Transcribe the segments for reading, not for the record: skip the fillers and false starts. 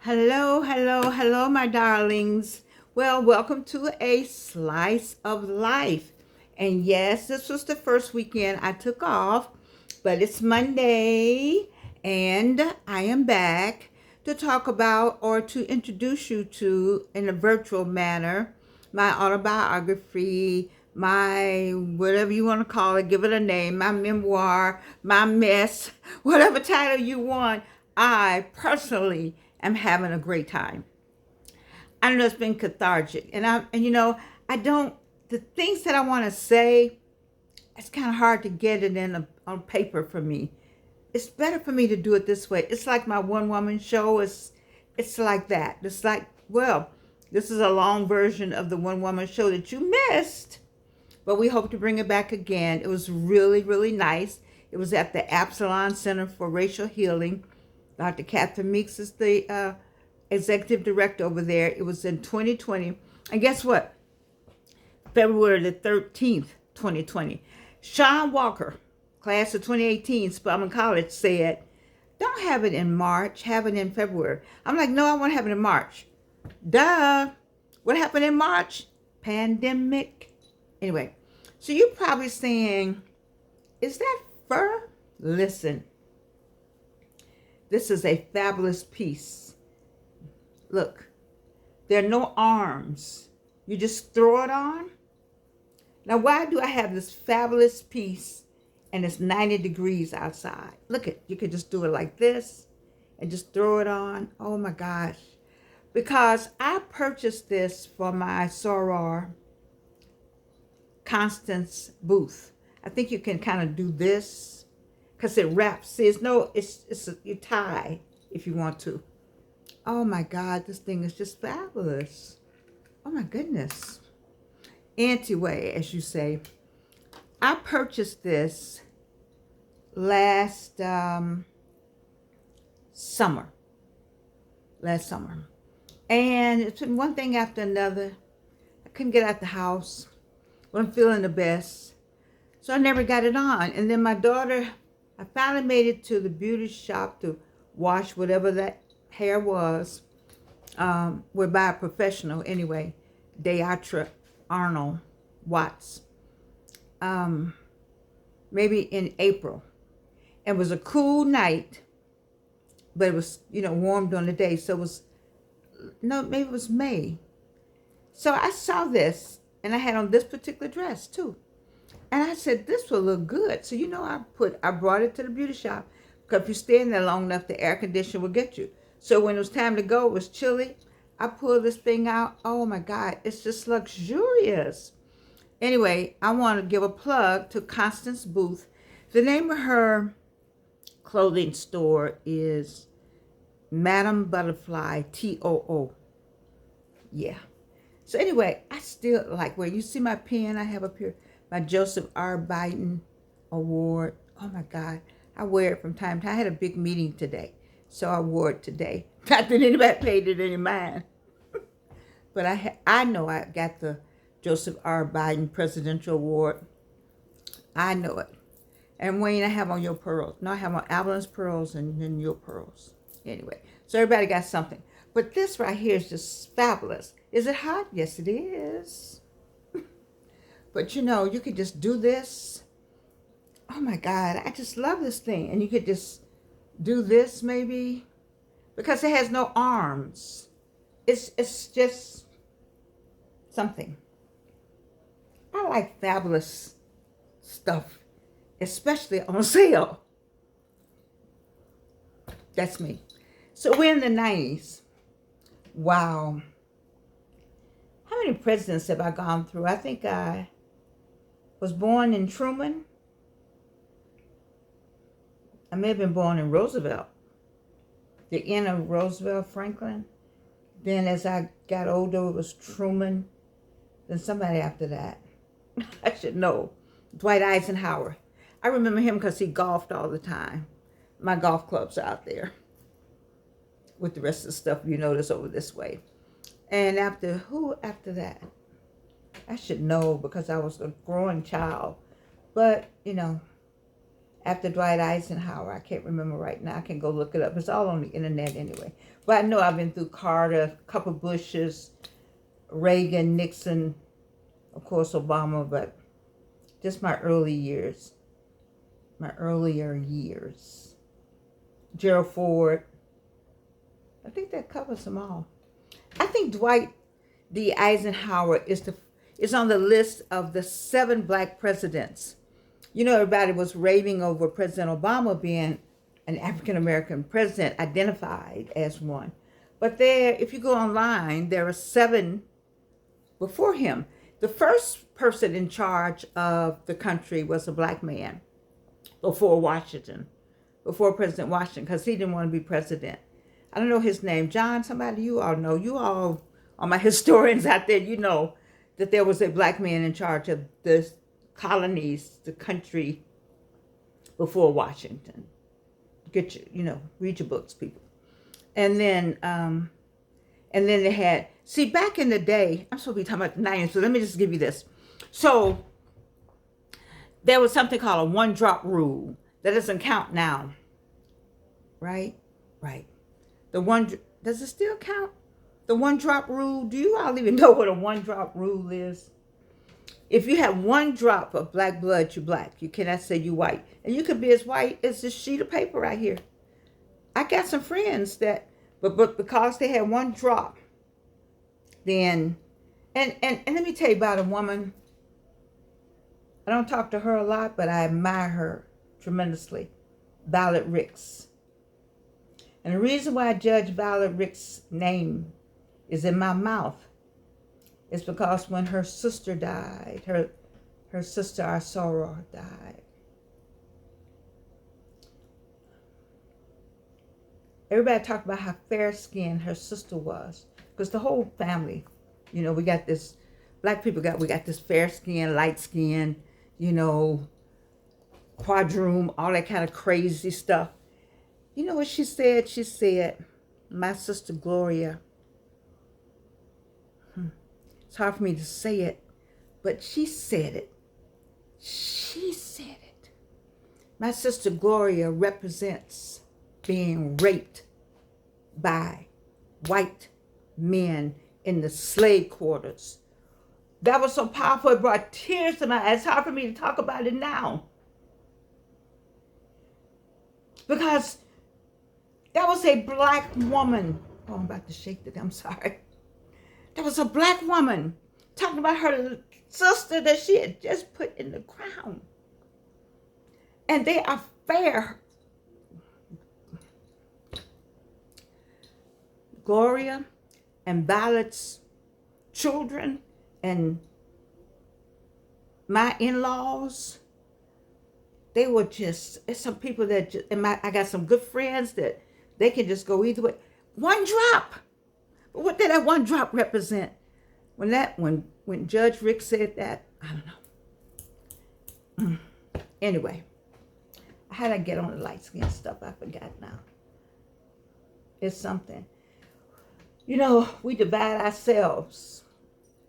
Hello, hello, hello, my darlings. Well, welcome to a slice of life. And yes, this was the first weekend I took off, but it's Monday and I am back to talk about or to introduce you to, in a virtual manner, my autobiography, my whatever you want to call it, give it a name, my memoir, my mess, whatever title you want. I personally am having a great time. I know it's been cathartic, I don't the things that I want to say. It's kind of hard to get it on paper for me. It's better for me to do it this way. It's like my one woman show. It's like that. It's like, well, this is a long version of the one woman show that you missed, but we hope to bring it back again. It was really, really nice. It was at the Absalon Center for Racial Healing. Dr. Catherine Meeks is the executive director over there. It was in 2020. And guess what? February the 13th, 2020. Sean Walker, class of 2018, Spelman College, said, don't have it in March, have it in February. I'm like, no, I want to have it in March. Duh. What happened in March? Pandemic. Anyway, so you're probably saying, is that fur? Listen, this is a fabulous piece. Look, there are no arms. You just throw it on. Now, why do I have this fabulous piece and it's 90 degrees outside? Look at, you could just do it like this and just throw it on. Oh my gosh. Because I purchased this for my soror, Constance Booth. I think you can kind of do this because it wraps. See, you tie if you want to. Oh my God, this thing is just fabulous. Oh my goodness. Anyway, as you say, I purchased this last summer. And it's been one thing after another. I couldn't get out the house. Wasn't feeling the best. So I never got it on. And then my daughter, I finally made it to the beauty shop to wash whatever that hair was. We're by a professional anyway, Deatra Arnold Watts. Maybe in April. It was a cool night, but it was, warm during the day. So it was, no, maybe it was May. So I saw this and I had on this particular dress too. And I said, this will look good. So, I brought it to the beauty shop because if you stay in there long enough, the air conditioner will get you. So when it was time to go, it was chilly. I pulled this thing out. Oh my God, it's just luxurious. Anyway, I want to give a plug to Constance Booth. The name of her clothing store is Madame Butterfly, TOO. Yeah. So anyway, I still like where you see my pen I have up here, my Joseph R. Biden Award. Oh my God. I wear it from time to time. I had a big meeting today, so I wore it today. Not that anybody paid it any mind. But I know I got the Joseph R. Biden Presidential Award. I know it. And Wayne, I have on your pearls. No, I have on Avalon's pearls and then your pearls. Anyway, so everybody got something. But this right here is just fabulous. Is it hot? Yes, it is. But you could just do this. Oh my God, I just love this thing. And you could just do this maybe because it has no arms. It's just something. I like fabulous stuff, especially on sale. That's me. So we're in the 90s. Wow. How many presidents have I gone through? I think I was born in Truman. I may have been born in Roosevelt. The end of Roosevelt, Franklin. Then as I got older, it was Truman. Then somebody after that. I should know. Dwight Eisenhower. I remember him because he golfed all the time. My golf club's out there with the rest of the stuff you notice over this way. And after that? I should know because I was a growing child. But, after Dwight Eisenhower. I can't remember right now. I can go look it up. It's all on the internet anyway. But I know I've been through Carter, a couple Bushes, Reagan, Nixon, of course, Obama, but just my early years, my earlier years. Gerald Ford. I think that covers them all. I think Dwight D. Eisenhower is on the list of the 7 black presidents. You know, everybody was raving over President Obama being an African-American president, identified as one. But there, if you go online, there are 7 before him. The first person in charge of the country was a black man before Washington, before President Washington, because he didn't want to be president. I don't know his name. John, somebody you all know. You all are my historians out there. You know that there was a black man in charge of the colonies, the country, before Washington. Get your, read your books, people. And then they had, see, back in the day, I'm supposed to be talking about the 90s, so let me just give you this. So there was something called a one-drop rule. That doesn't count now. Right? Right. Does it still count? The one-drop rule, do you all even know what a one-drop rule is? If you have 1 drop of black blood, you're black. You cannot say you're white. And you could be as white as this sheet of paper right here. I got some friends that, but because they had 1 drop, then, and let me tell you about a woman. I don't talk to her a lot, but I admire her tremendously. Violet Ricks. And the reason why Judge Violet Ricks' name is in my mouth is because when her sister died, her sister Arsora died. Everybody talked about how fair-skinned her sister was, because the whole family, we got this, black people we got this fair-skinned, light-skinned, quadroon, all that kind of crazy stuff. You know what she said? She said, my sister Gloria, it's hard for me to say it, but she said it. She said it. My sister Gloria represents being raped by white men in the slave quarters. That was so powerful, it brought tears to my eyes. It's hard for me to talk about it now. Because that was a black woman. Oh, I'm about to shake it. I'm sorry. There was a black woman talking about her sister that she had just put in the ground. And they are fair. Gloria and Violet's children and my in-laws, they were it's some people that I got some good friends that they can just go either way. 1 drop. But what did that 1 drop represent? When Judge Rick said that, I don't know. Anyway, how did I get on the light skin stuff? I forgot now. It's something. We divide ourselves,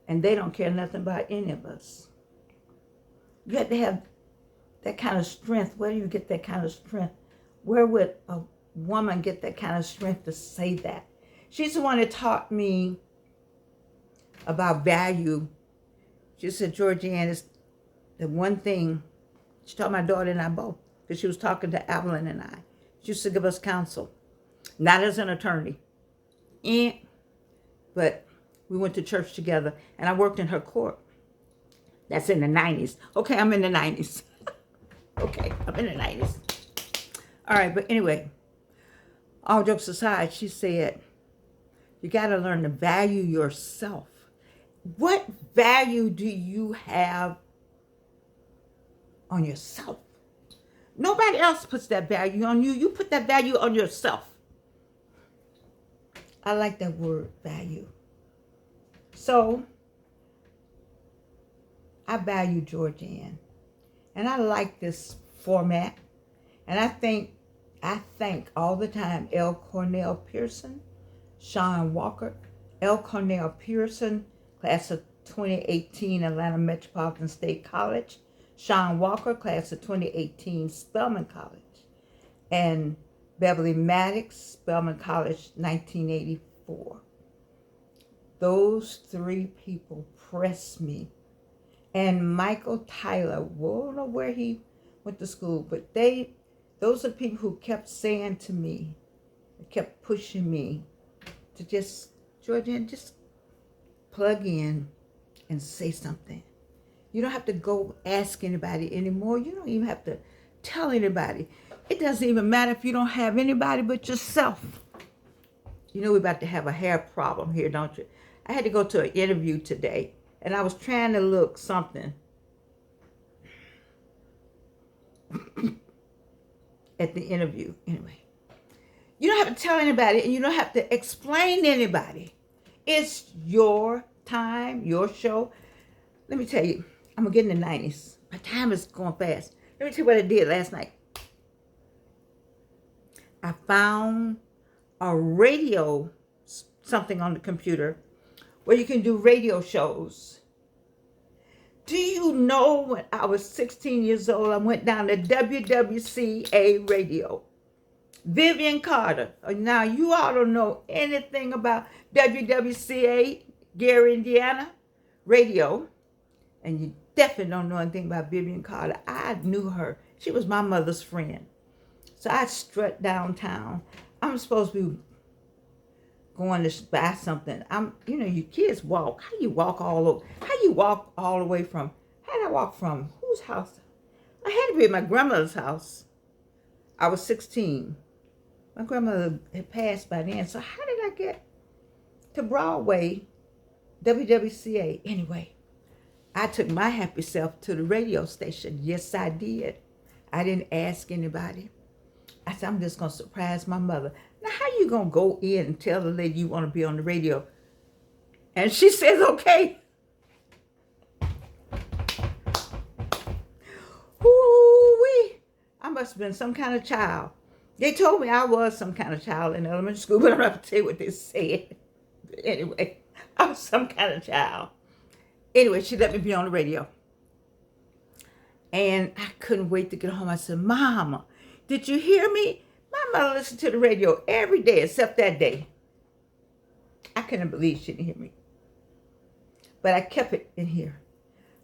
and they don't care nothing about any of us. You have to have that kind of strength. Where do you get that kind of strength? Where would a woman get that kind of strength to say that? She's the one that taught me about value. She said, Georgianne, is the one thing, she taught my daughter and I both, because she was talking to Evelyn and I. She used to give us counsel, not as an attorney. But we went to church together, and I worked in her court. That's in the 90s. Okay, I'm in the 90s. Okay, I'm in the 90s. All right, but anyway, all jokes aside, she said, you got to learn to value yourself. What value do you have on yourself? Nobody else puts that value on you. You put that value on yourself. I like that word, value. So, I value Georgianne. And I like this format. And I thank all the time L. Cornell Pearson, Sean Walker, L. Cornell Pearson, class of 2018, Atlanta Metropolitan State College, Sean Walker, class of 2018, Spelman College. And Beverly Maddox, Spelman College, 1984. Those three people pressed me. And Michael Tyler, well, I don't know where he went to school, but those are people who kept saying to me, kept pushing me to just, Georgian, just plug in and say something. You don't have to go ask anybody anymore. You don't even have to tell anybody. It doesn't even matter if you don't have anybody but yourself. You know we're about to have a hair problem here, don't you? I had to go to an interview today, and I was trying to look something at the interview. Anyway, you don't have to tell anybody, and you don't have to explain to anybody. It's your time, your show. Let me tell you, I'm going to get in the 90s. My time is going fast. Let me tell you what I did last night. I found a radio, something on the computer, where you can do radio shows. Do you know when I was 16 years old, I went down to WWCA radio. Vivian Carter. Now, you all don't know anything about WWCA, Gary, Indiana, radio. And you definitely don't know anything about Vivian Carter. I knew her. She was my mother's friend. So I strut downtown. I'm supposed to be going to buy something. You kids walk. How do you walk all over? How do you walk all the way from? How did I walk from? Whose house? I had to be at my grandmother's house. I was 16. My grandmother had passed by then. So how did I get to Broadway, WWCA? Anyway, I took my happy self to the radio station. Yes, I did. I didn't ask anybody. I said, I'm just going to surprise my mother. Now, how you going to go in and tell the lady you want to be on the radio? And she says, okay. Ooh-wee. I must have been some kind of child. They told me I was some kind of child in elementary school, but I'm not going to tell you what they said. Anyway, I was some kind of child. Anyway, she let me be on the radio. And I couldn't wait to get home. I said, Mama, did you hear me? My mother listened to the radio every day except that day. I couldn't believe she didn't hear me. But I kept it in here.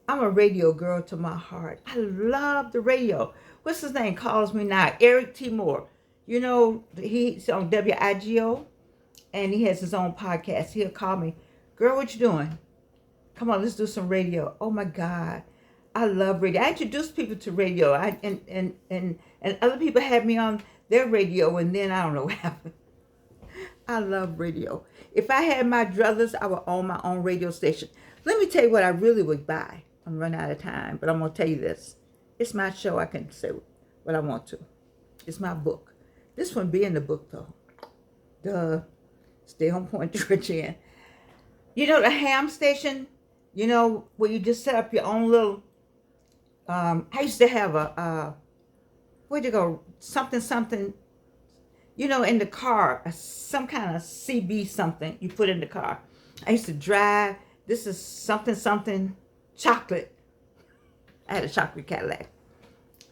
I'm a radio girl to my heart. I love the radio. What's his name calls me now? Eric T. Moore. You know, he's on WIGO, and he has his own podcast. He'll call me, girl, what you doing? Come on, let's do some radio. Oh, my God. I love radio. I introduced people to radio, and other people had me on their radio, and then I don't know what happened. I love radio. If I had my druthers, I would own my own radio station. Let me tell you what I really would buy. I'm running out of time, but I'm going to tell you this. It's my show. I can say what I want to. It's my book. This one be in the book, though. Duh. Stay on point, Georgian. You know the ham station? You know, where you just set up your own little... I used to have where'd you go? Something, you know, in the car, some kind of CB something you put in the car. I used to drive, this is something chocolate. I had a chocolate Cadillac.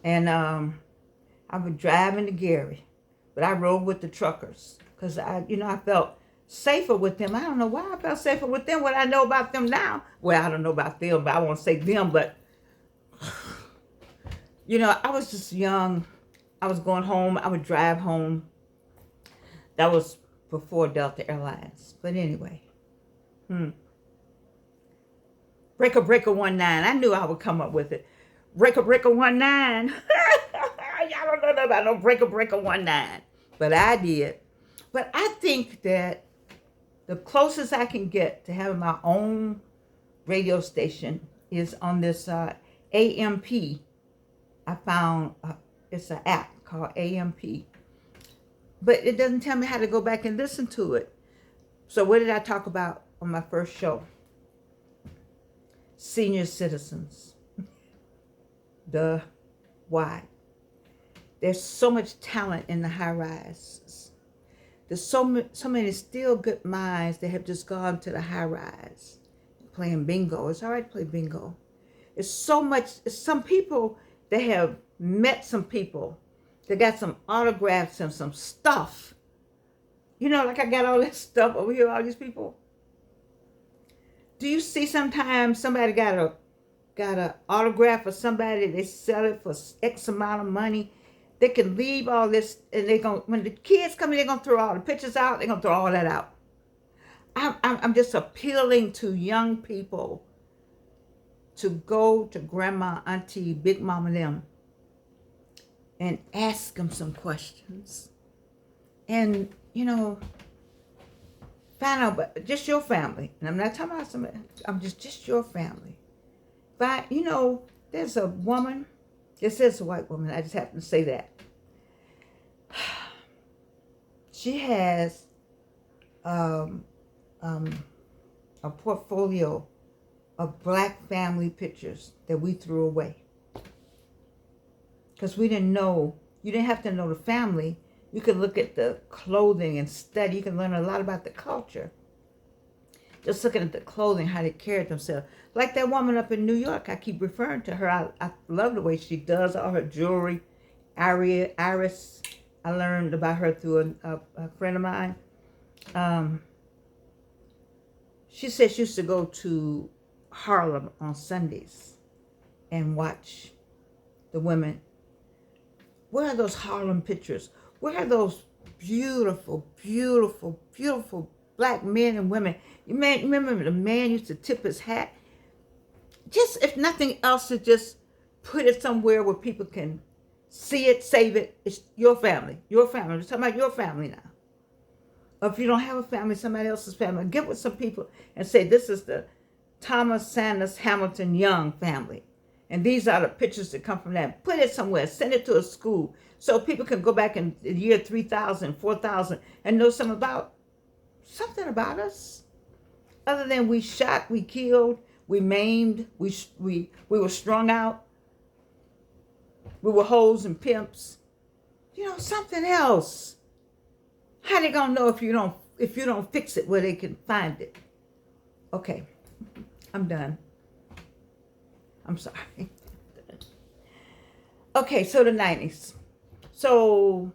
And I would drive into Gary, but I rode with the truckers because I felt safer with them. I don't know why I felt safer with them. What I know about them now, well, I don't know about them, but I won't say them, but I was just young. I was going home. I would drive home. That was before Delta Airlines. But anyway. Breaker 19. I knew I would come up with it. Breaker 19. Y'all don't know about no Breaker 19. But I did. But I think that the closest I can get to having my own radio station is on this AMP. I found it's an app called AMP. But it doesn't tell me how to go back and listen to it. So what did I talk about on my first show? Senior citizens. Why? There's so much talent in the high rise. There's so many still good minds that have just gone to the high rise playing bingo. It's all right to play bingo. It's so much. It's some people that have met some people that got some autographs and some stuff. You know, like I got all this stuff over here, all these people. Do you see sometimes somebody got a autograph of somebody, they sell it for X amount of money? They can leave all this, and they're going, when the kids come in, they're going to throw all the pictures out. They're going to throw all that out. I'm just appealing to young people to go to grandma, auntie, big mama, them, and ask them some questions. And, you know, find out, but just your family. And I'm not talking about somebody, I'm just your family. But, you know, there's a woman, it says a white woman, I just happen to say that. She has a portfolio of black family pictures that we threw away. Because we didn't know, you didn't have to know the family. You could look at the clothing and study. You can learn a lot about the culture. Just looking at the clothing, how they carried themselves. Like that woman up in New York, I keep referring to her. I love the way she does all her jewelry. Iris, I learned about her through a friend of mine. She said she used to go to Harlem on Sundays and watch the women. Where are those Harlem pictures? Where are those beautiful, beautiful, beautiful black men and women? You remember the man used to tip his hat? Just, if nothing else, to just put it somewhere where people can see it, save it. It's your family. Your family. I'm talking about your family now. Or if you don't have a family, somebody else's family, get with some people and say, this is the Thomas Sanders Hamilton Young family. And these are the pictures that come from that. Put it somewhere. Send it to a school so people can go back in the year 3000, 4000 and know something about us. Other than we shot, we killed, we maimed, we were strung out. We were hoes and pimps. You know, something else. How they gonna know if you don't fix it where they can find it? Okay, I'm done. I'm sorry. Okay, so the 90s. So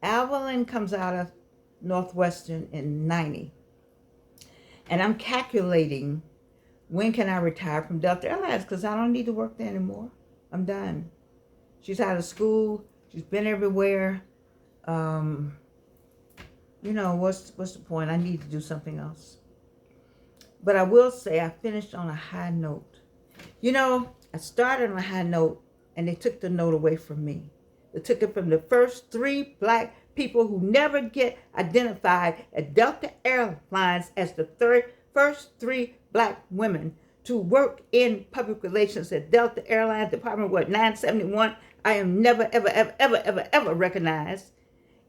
Evelyn comes out of Northwestern in 90. And I'm calculating, when can I retire from Delta Airlines? Because I don't need to work there anymore. I'm done. She's out of school. She's been everywhere. You know, what's the point? I need to do something else. But I will say I finished on a high note. You know, I started on a high note, and they took the note away from me. They took it from the first 3 black people who never get identified at Delta Airlines as the first 3 black women to work in public relations at Delta Airlines Department, 971. I am never, ever, ever, ever, ever, ever recognized.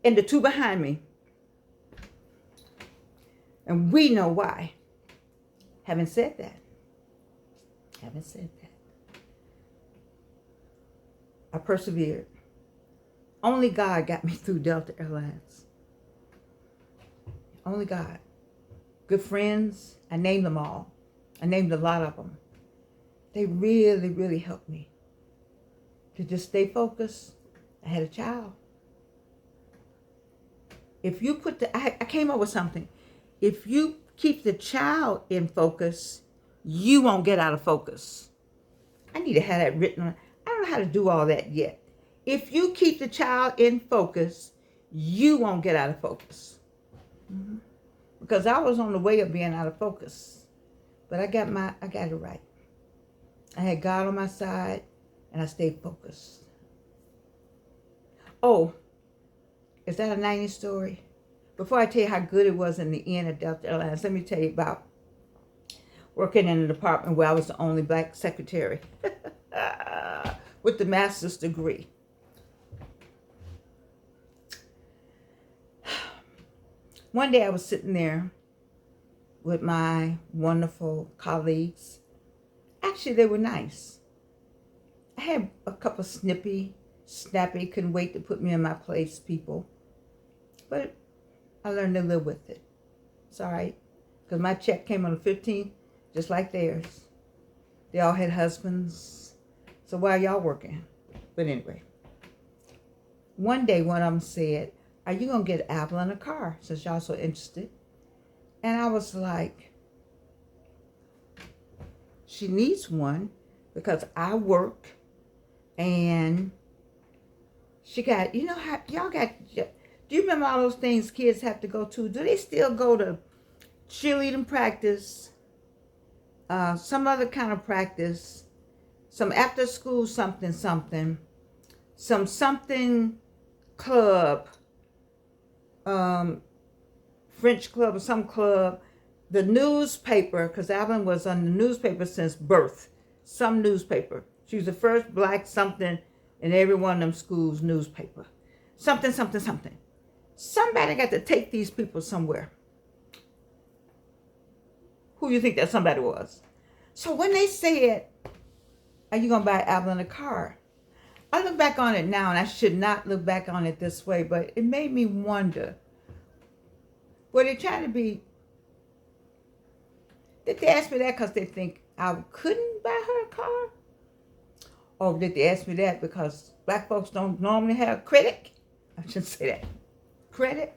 And the 2 behind me. And we know why. Having said that, I persevered. Only God got me through Delta Airlines. Only God. Good friends, I named them all. I named a lot of them. They really, really helped me to just stay focused. I had a child. If you put I came up with something. If you keep the child in focus, you won't get out of focus. I need to have that written on. I don't know how to do all that yet. If you keep the child in focus, you won't get out of focus. Mm-hmm. Because I was on the way of being out of focus. But I got it right. I had God on my side, and I stayed focused. Oh, is that a 90s story? Before I tell you how good it was in the end at Delta Airlines, let me tell you about working in a department where I was the only black secretary with the master's degree. One day I was sitting there with my wonderful colleagues. Actually, they were nice. I had a couple snappy, couldn't wait to put me in my place people. But I learned to live with it. It's all right. Because my check came on the 15th, just like theirs. They all had husbands. So why are y'all working? But anyway, one day one of them said, are you going to get Evelyn a car since y'all so interested? And I was like, she needs one because I work and she got, you know how, y'all got, do you remember all those things kids have to go to? Do they still go to cheerleading practice, some other kind of practice, some after school something, something club, French club or some club, the newspaper, because Evelyn was on the newspaper since birth, some newspaper. She was the first black something in every one of them schools' newspaper. Something. Somebody got to take these people somewhere. Who you think that somebody was? So when they said, are you going to buy Evelyn a car? I look back on it now, and I should not look back on it this way, but it made me wonder, were they trying to be, did they ask me that because they think I couldn't buy her a car? Or did they ask me that because black folks don't normally have credit? I shouldn't say that. Credit?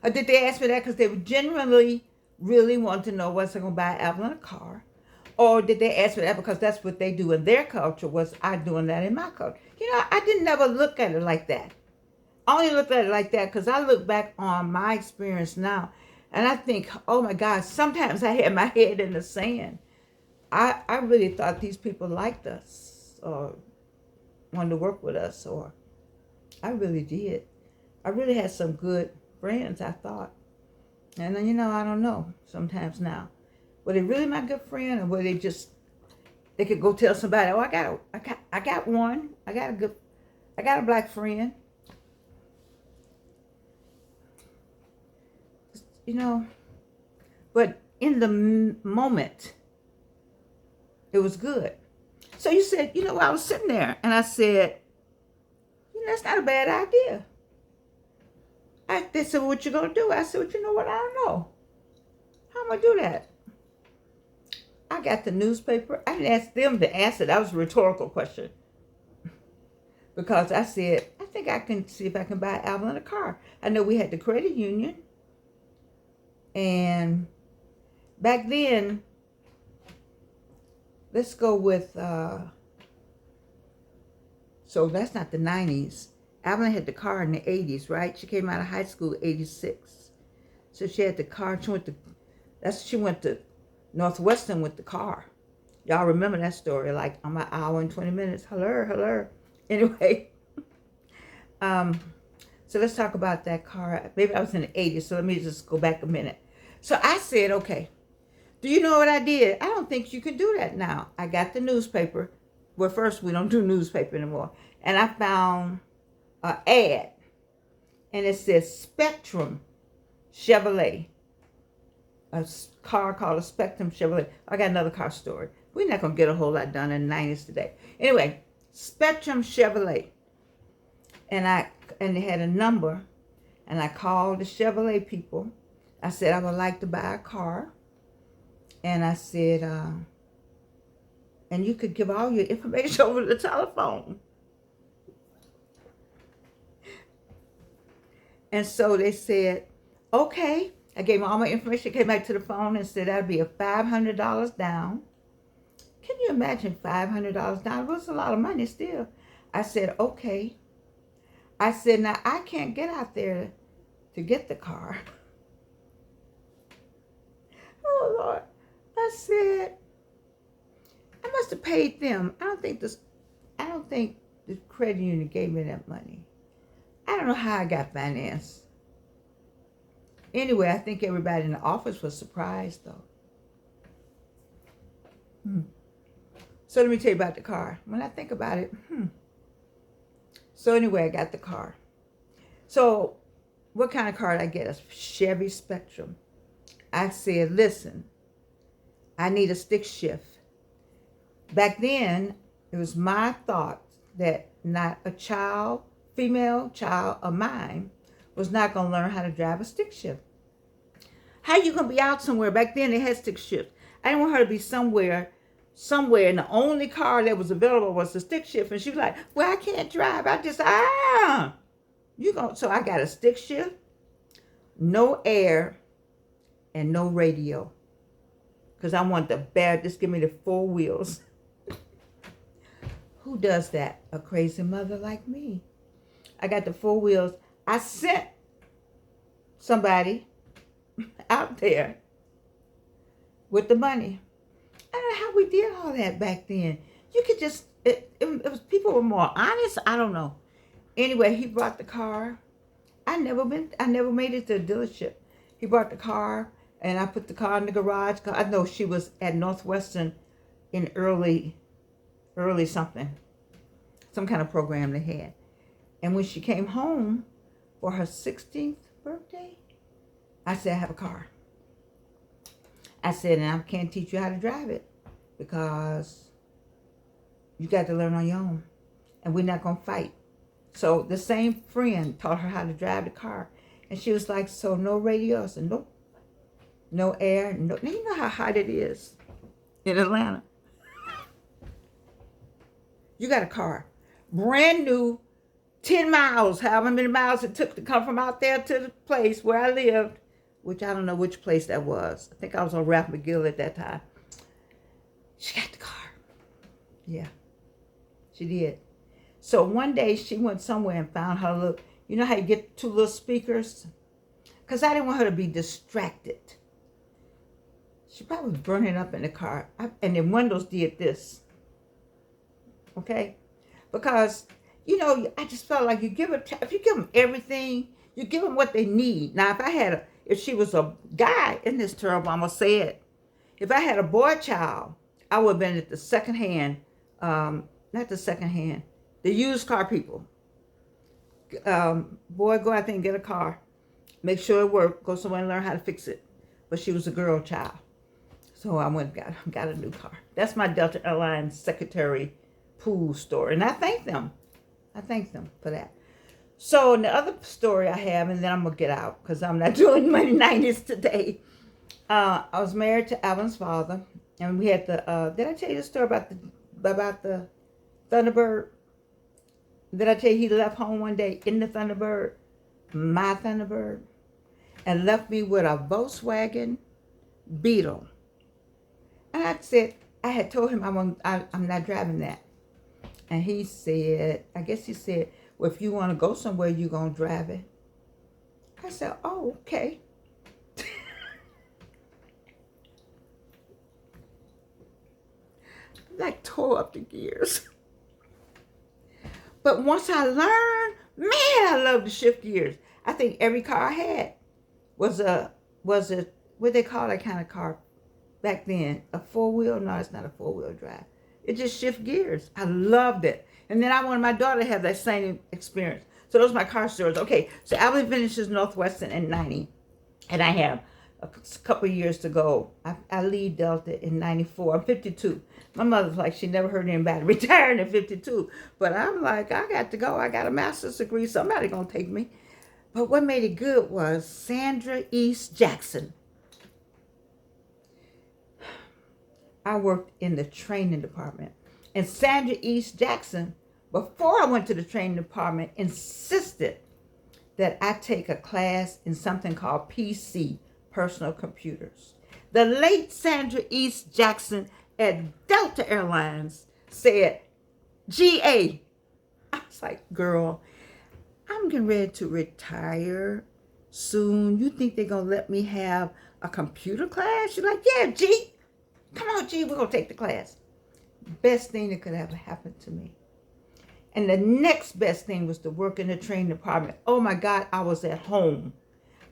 Or did they ask me that because they genuinely really want to know was I going to buy Evelyn a car? Or did they ask me that because that's what they do in their culture? Was I doing that in my culture? You know, I didn't never look at it like that. I only look at it like that because I look back on my experience now and I think, oh my God, sometimes I had my head in the sand. I really thought these people liked us or wanted to work with us, or I really did. I really had some good friends, I thought. And you know, I don't know sometimes now. Were they really my good friend, or were they just, they could go tell somebody, oh, I got one. I got a black friend. You know, but in the moment, it was good. So you said, you know, I was sitting there and I said, you know, that's not a bad idea. They said, well, what you gonna do? I said, well, you know what? I don't know. How am I gonna do that? I got the newspaper. I didn't ask them to answer. That was a rhetorical question. Because I said, I think I can see if I can buy Evelyn a car. I know we had the credit union. And back then, let's go with, so that's not the 90s. Evelyn had the car in the 80s, right? She came out of high school in 86. So she had the car. She went to Northwestern with the car. Y'all remember that story, like on my hour and 20 minutes. Hello. Anyway, so let's talk about that car. Maybe I was in the 80s, so let me just go back a minute. So I said, okay, do you know what I did? I don't think you can do that now. I got the newspaper. Well, first, we don't do newspaper anymore. And I found an ad, and it says Spectrum Chevrolet. A car called a Spectrum Chevrolet. I got another car story. We're not going to get a whole lot done in the 90s today. Anyway, Spectrum Chevrolet. And they had a number, and I called the Chevrolet people. I said, I would like to buy a car. And I said, and you could give all your information over the telephone. And so they said, okay. I gave them all my information, came back to the phone and said that'd be a $500 down. Can you imagine $500 down? It was a lot of money still. I said, okay. I said, now I can't get out there to get the car. Oh, Lord. I said, I must have paid them. I don't think the credit union gave me that money. I don't know how I got financed. Anyway, I think everybody in the office was surprised, though. So let me tell you about the car. When I think about it, So anyway, I got the car. So what kind of car did I get? A Chevy Spectrum. I said, listen, I need a stick shift. Back then, it was my thought that not a child, female child of mine, was not going to learn how to drive a stick shift. How you going to be out somewhere? Back then, they had stick shifts. I didn't want her to be somewhere somewhere, and the only car that was available was the stick shift. And she was like, well, I can't drive. I just, so I got a stick shift, no air, and no radio. Because I want the bad, just give me the 4 wheels. Who does that? A crazy mother like me. I got the 4 wheels. I sent somebody out there with the money. I don't know how we did all that back then. You could just, it was, people were more honest. I don't know. Anyway, he brought the car. I never made it to the dealership. He brought the car, and I put the car in the garage. I know she was at Northwestern in early something, some kind of program they had. And when she came home for her 16th birthday, I said, I have a car. I said, and I can't teach you how to drive it because you got to learn on your own, and we're not going to fight. So the same friend taught her how to drive the car, and she was like, so no radio? I said, nope. No air. No. Now you know how hot it is in Atlanta. You got a car, brand new, 10 miles, however many miles it took to come from out there to the place where I lived, which I don't know which place that was. I think I was on Ralph McGill at that time. She got the car. Yeah, she did. So one day she went somewhere and found her little, you know how you get 2 little speakers? Because I didn't want her to be distracted. She probably was burning up in the car. And the windows did this. Okay? Because, you know, I just felt like if you give them everything, you give them what they need. Now, if she was a guy, isn't this terrible? I'm going to say it. If I had a boy child, I would have been at the secondhand, not the secondhand, the used car people. Boy, go out there and get a car. Make sure it works. Go somewhere and learn how to fix it. But she was a girl child. So I went and got a new car. That's my Delta Airlines secretary pool story. And I thank them. I thank them for that. So the other story I have, and then I'm going to get out because I'm not doing my 90s today. I was married to Alvin's father. And we had did I tell you the story about the Thunderbird? Did I tell you he left home one day in the Thunderbird, my Thunderbird, and left me with a Volkswagen Beetle? And I said, I had told him I'm not driving that. And he said, I guess he said, well, if you want to go somewhere, you're going to drive it. I said, oh, okay. Like tore up the gears. But once I learned, man, I love to shift gears. I think every car I had was a what they call that kind of car back then? A 4-wheel? No, it's not a 4-wheel drive. It just shift gears. I loved it. And then I wanted my daughter to have that same experience. So those are my car stories. Okay, so Alvin finishes Northwestern in 90. And I have a couple of years to go. I leave Delta in 94. I'm 52. My mother's like, she never heard anybody retiring at 52. But I'm like, I got to go. I got a master's degree. Somebody going to take me. But what made it good was Sandra East Jackson. I worked in the training department. And Sandra East Jackson, before I went to the training department, insisted that I take a class in something called PC, personal computers. The late Sandra East Jackson at Delta Airlines said, GA. I was like, girl, I'm getting ready to retire soon. You think they're going to let me have a computer class? She's like, yeah, G. Come on, G, we're going to take the class. Best thing that could ever happen to me. And the next best thing was to work in the training department. Oh my God, I was at home.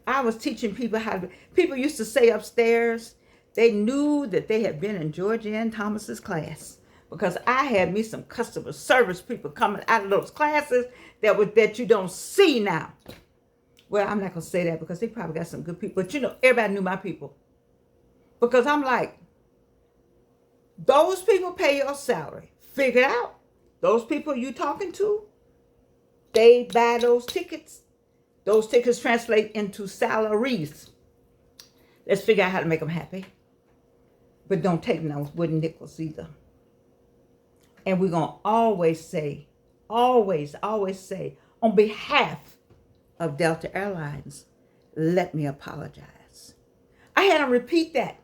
I was teaching people how to, people used to say upstairs, they knew that they had been in Georgia Ann Thomas's class because I had me some customer service people coming out of those classes that you don't see now. Well, I'm not going to say that because they probably got some good people, but you know, everybody knew my people. Because I'm like, those people pay your salary. Figure it out. Those people you talking to, they buy those tickets. Those tickets translate into salaries. Let's figure out how to make them happy. But don't take no wooden nickels either. And we're going to always say, always say, on behalf of Delta Airlines, let me apologize. I had to repeat that.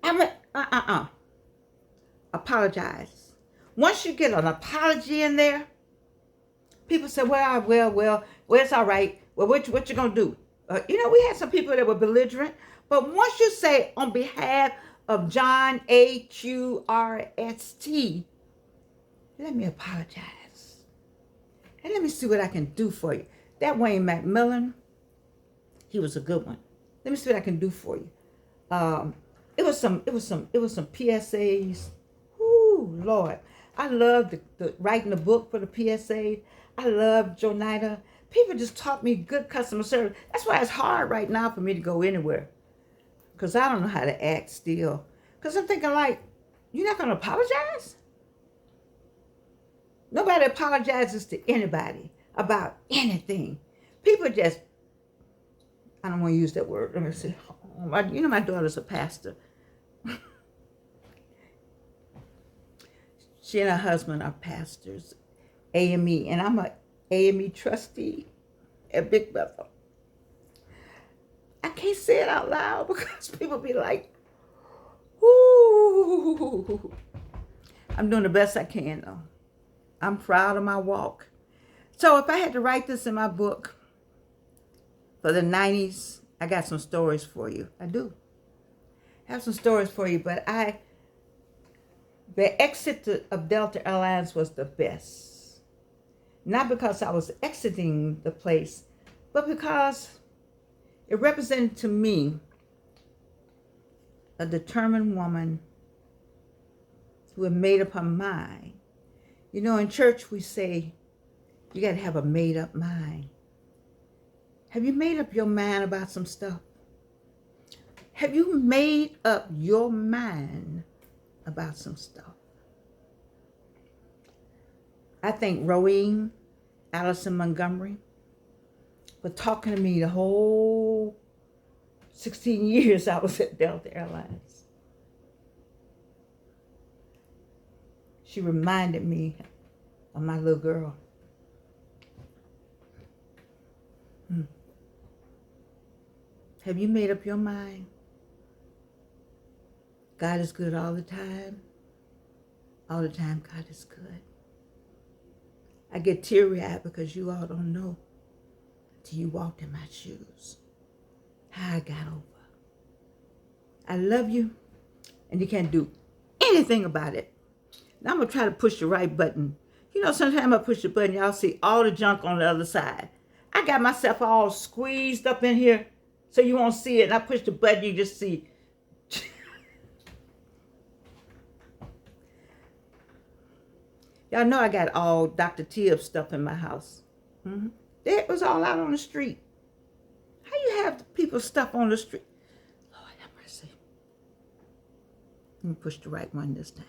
I went, apologize. Once you get an apology in there, people say, well, it's all right. Well, what you going to do? We had some people that were belligerent. But once you say, on behalf of John AURST, let me apologize. And let me see what I can do for you. That Wayne McMillan, he was a good one. Let me see what I can do for you. It was some PSAs. Ooh, Lord. I love the writing the book for the PSA. I love Jonita. People just taught me good customer service. That's why it's hard right now for me to go anywhere. Because I don't know how to act still. Because I'm thinking like, you're not going to apologize? Nobody apologizes to anybody about anything. People just, I don't want to use that word. Let me see. My daughter's a pastor. She and her husband are pastors, AME, and I'm a AME trustee at Big Bethel. I can't say it out loud because people be like, ooh. I'm doing the best I can, though. I'm proud of my walk. So if I had to write this in my book for the 90s, I got some stories for you. I do. I have some stories for you, but the exit of Delta Airlines was the best. Not because I was exiting the place, but because it represented to me a determined woman who had made up her mind. In church we say, you got to have a made up mind. Have you made up your mind about some stuff? Have you made up your mind about some stuff? I thank Rowene Allison Montgomery for talking to me the whole 16 years I was at Delta Airlines. She reminded me of my little girl. Have you made up your mind? God is good all the time. All the time, God is good. I get teary-eyed because you all don't know till you walked in my shoes how I got over. I love you, and you can't do anything about it. Now I'm going to try to push the right button. Sometimes I push the button, y'all see all the junk on the other side. I got myself all squeezed up in here so you won't see it. And I push the button, you just see. Y'all know I got all Dr. Tibbs stuff in my house. It was all out on the street. How you have people's stuff on the street? Lord have mercy. Let me push the right one this time.